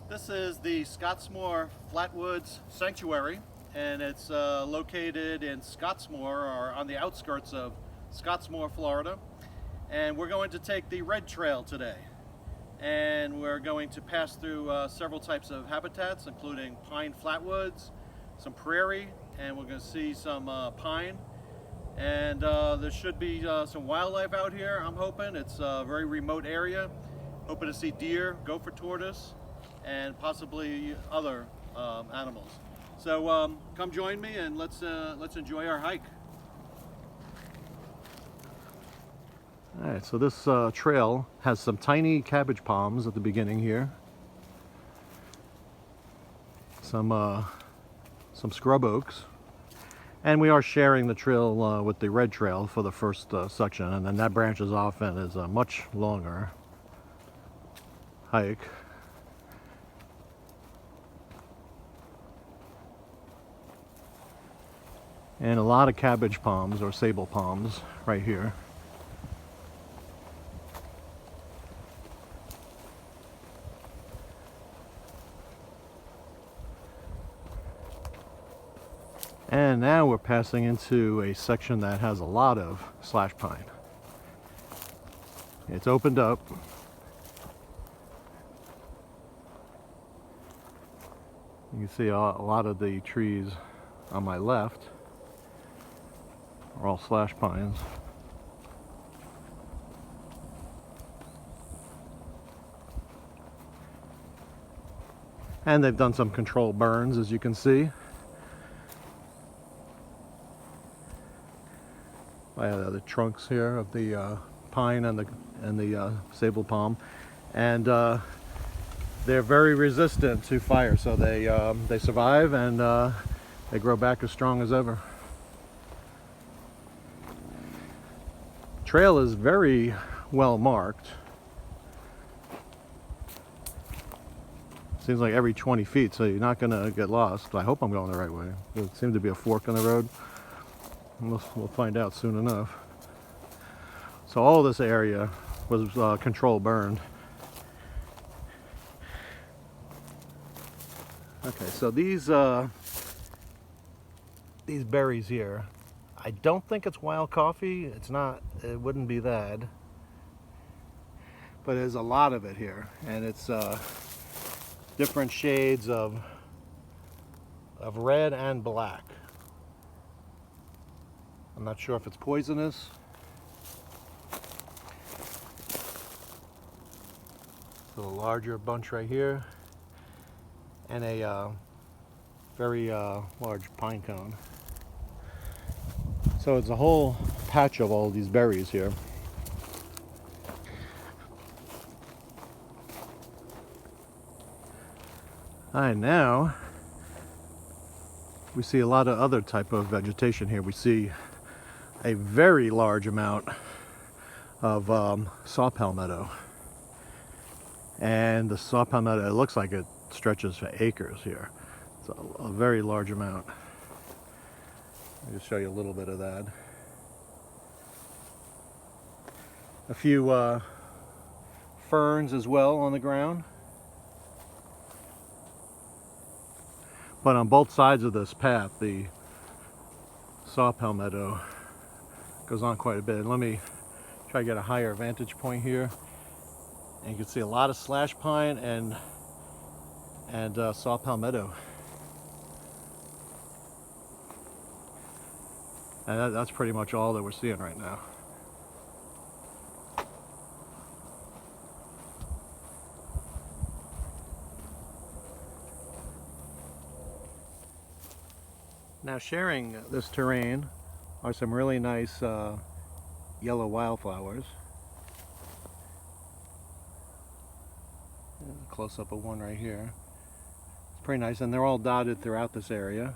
This is the Scottsmoor Flatwoods Sanctuary, and it's located in Scottsmoor, or on the outskirts of Scottsmoor, Florida. And we're going to take the Red Trail today. And we're going to pass through several types of habitats, including pine flatwoods, some prairie, and we're going to see some pine. And there should be some wildlife out here, I'm hoping. It's a very remote area. Hoping to see deer, gopher tortoise, and possibly other animals. So come join me and let's enjoy our hike. All right, so this trail has some tiny cabbage palms at the beginning here. Some scrub oaks. And we are sharing the trail with the Red Trail for the first section, and then that branches off and is a much longer hike. And a lot of cabbage palms or sable palms right here. And now we're passing into a section that has a lot of slash pine. It's opened up. You can see a lot of the trees on my left are all slash pines. And they've done some controlled burns, as you can see. The trunks here of the pine and the sable palm, and they're very resistant to fire, so they survive and they grow back as strong as ever. Trail is very well marked. Seems like every 20 feet, so you're not gonna get lost. I hope I'm going the right way. There seems to be a fork in the road. We'll find out soon enough. So all this area was control burned. Okay, so these berries here, I don't think it's wild coffee. It's not. It wouldn't be that. But there's a lot of it here, and it's different shades of red and black. I'm not sure if it's poisonous. So a larger bunch right here, and a very large pine cone. So it's a whole patch of all these berries here. All right, now we see a lot of other type of vegetation here. We see a very large amount of saw palmetto, and the saw palmetto, it looks like it stretches for acres here. It's a very large amount. I'll just show you a little bit of that. A few ferns as well on the ground. But on both sides of this path, the saw palmetto goes on quite a bit. And let me try to get a higher vantage point here. And you can see a lot of slash pine and saw palmetto. And that's pretty much all that we're seeing right now. Now, sharing this terrain are some really nice yellow wildflowers. Close up of one right here. It's pretty nice, and they're all dotted throughout this area.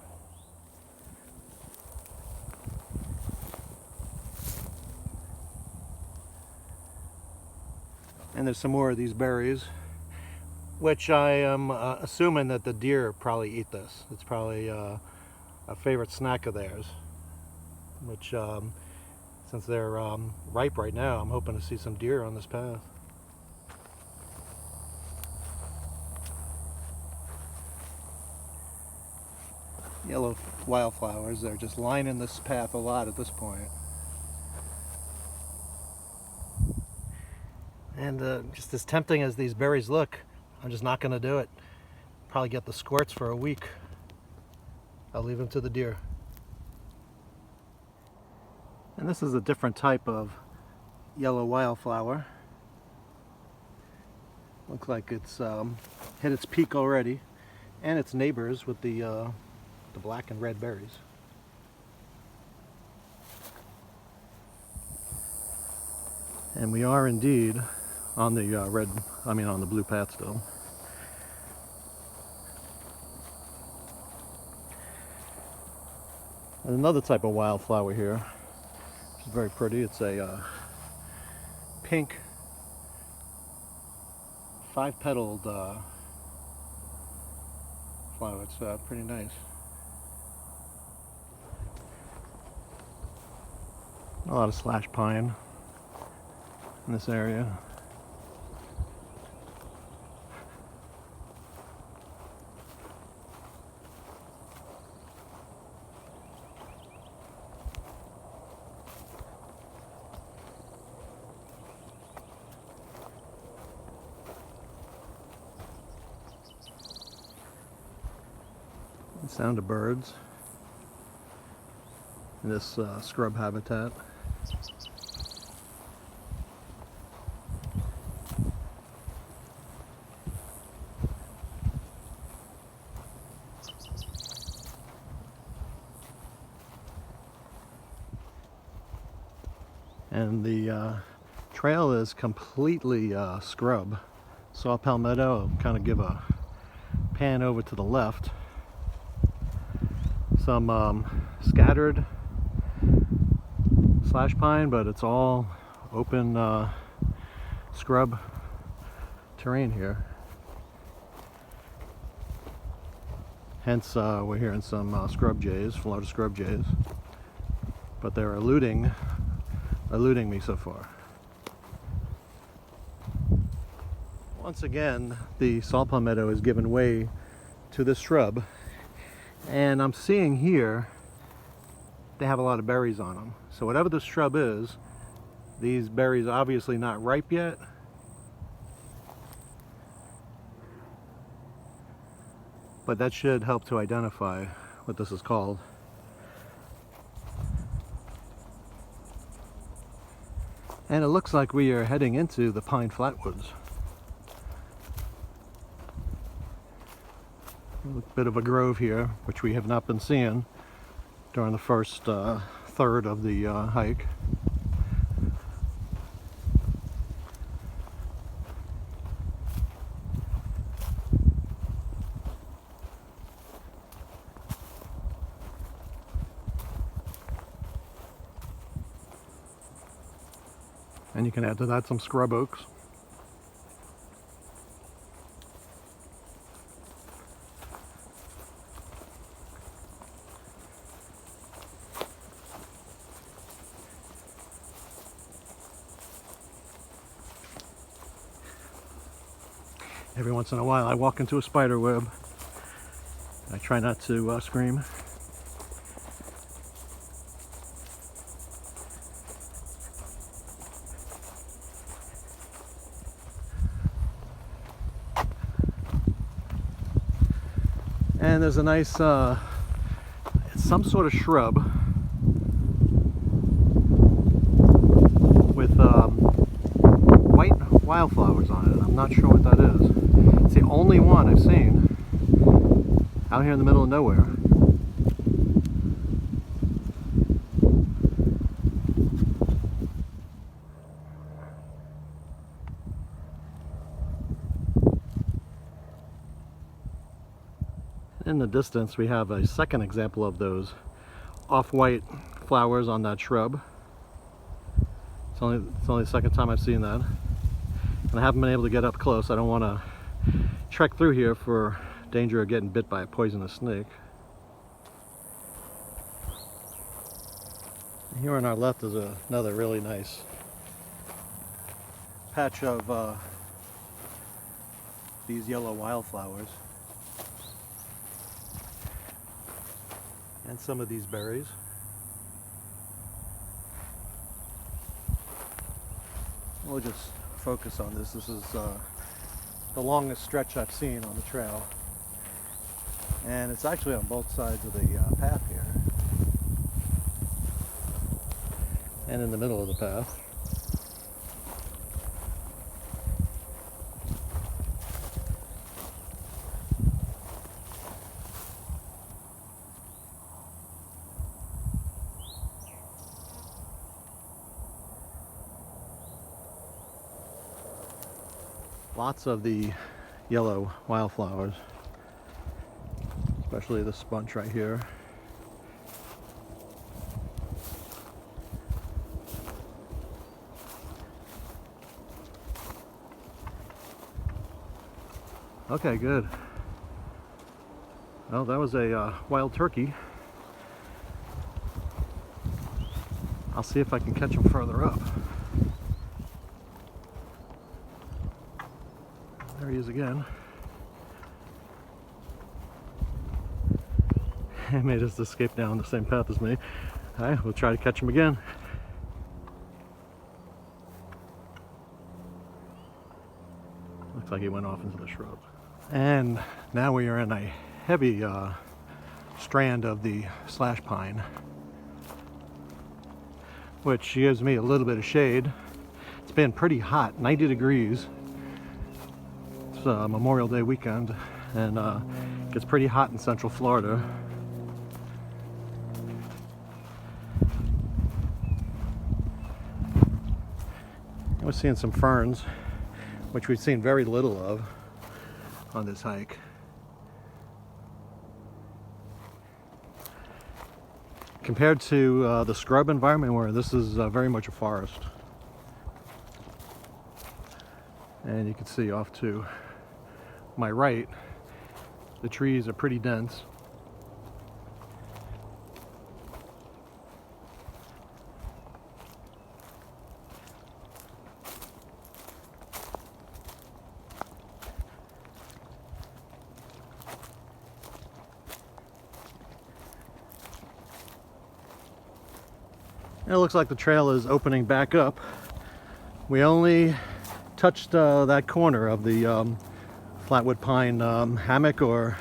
And there's some more of these berries, which I am assuming that the deer probably eat this. It's probably a favorite snack of theirs, which since they're ripe right now, I'm hoping to see some deer on this path. yellow wildflowers. They're just lining this path a lot at this point. And just as tempting as these berries look, I'm just not going to do it. Probably get the squirts for a week. I'll leave them to the deer. And this is a different type of yellow wildflower. Looks like it's hit its peak already, and its neighbors with the black and red berries. And we are indeed on the on the blue path still. And another type of wildflower here, which is very pretty. It's a pink, five-petaled flower. It's pretty nice. A lot of slash pine in this area. The sound of birds in this scrub habitat. And the trail is completely scrub. Saw palmetto. I'll kind of give a pan over to the left. Some scattered slash pine, but it's all open scrub terrain here. Hence we're hearing some scrub jays, Florida scrub jays, but they're eluding me so far. Once again, the saw palmetto has given way to this shrub, and I'm seeing here they have a lot of berries on them. So whatever this shrub is, these berries are obviously not ripe yet. But that should help to identify what this is called. And it looks like we are heading into the pine flatwoods. A bit of a grove here, which we have not been seeing during the first third of the hike. And you can add to that some scrub oaks. Every once in a while I walk into a spider web. I try not to scream. And there's a nice, it's some sort of shrub with white wildflowers on it. I'm not sure what that is. It's the only one I've seen out here in the middle of nowhere. In the distance we have a second example of those off-white flowers on that shrub. It's only the second time I've seen that. And I haven't been able to get up close. I don't want to trek through here for danger of getting bit by a poisonous snake. Here on our left is another really nice patch of these yellow wildflowers. and some of these berries. We'll just focus on this. This is the longest stretch I've seen on the trail, and it's actually on both sides of the path here and in the middle of the path. Lots of the yellow wildflowers, especially this bunch right here. Okay, good. Well, that was a wild turkey. I'll see if I can catch him further up. There he is again. He may just escape down the same path as me. All right, we'll try to catch him again. Looks like he went off into the shrub. And now we are in a heavy strand of the slash pine, which gives me a little bit of shade. It's been pretty hot, 90 degrees. It's Memorial Day weekend, and it gets pretty hot in Central Florida. We're seeing some ferns, which we've seen very little of on this hike. Compared to the scrub environment, where this is very much a forest. And you can see off to my right, the trees are pretty dense. It looks like the trail is opening back up. We only touched that corner of the Flatwood pine hammock or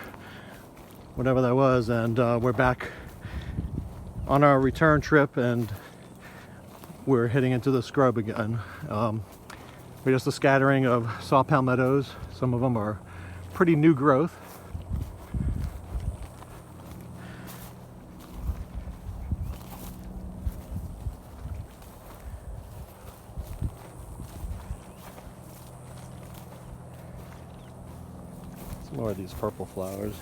whatever that was, and we're back on our return trip, and we're heading into the scrub again. We're just a scattering of saw palmettos. Some of them are pretty new growth. More of these purple flowers.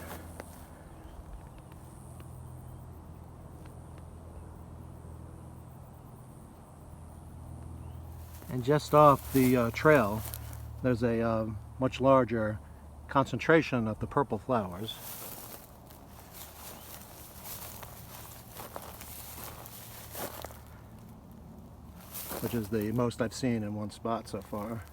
And just off the trail, there's a much larger concentration of the purple flowers. Which is the most I've seen in one spot so far.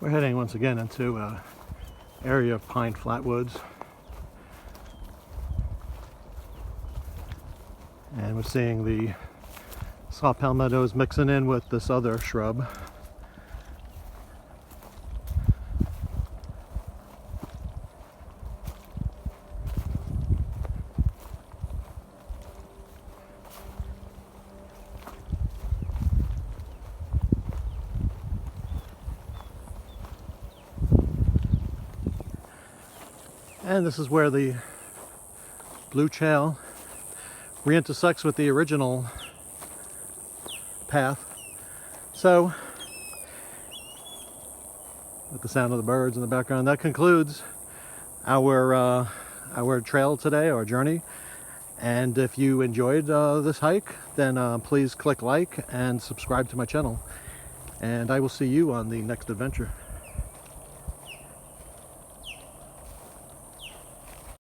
We're heading once again into an area of pine flatwoods, and we're seeing the saw palmettos mixing in with this other shrub. And this is where the blue trail re-intersects with the original path. So, with the sound of the birds in the background, that concludes our trail today, our journey. And if you enjoyed this hike, then please click like and subscribe to my channel. And I will see you on the next adventure.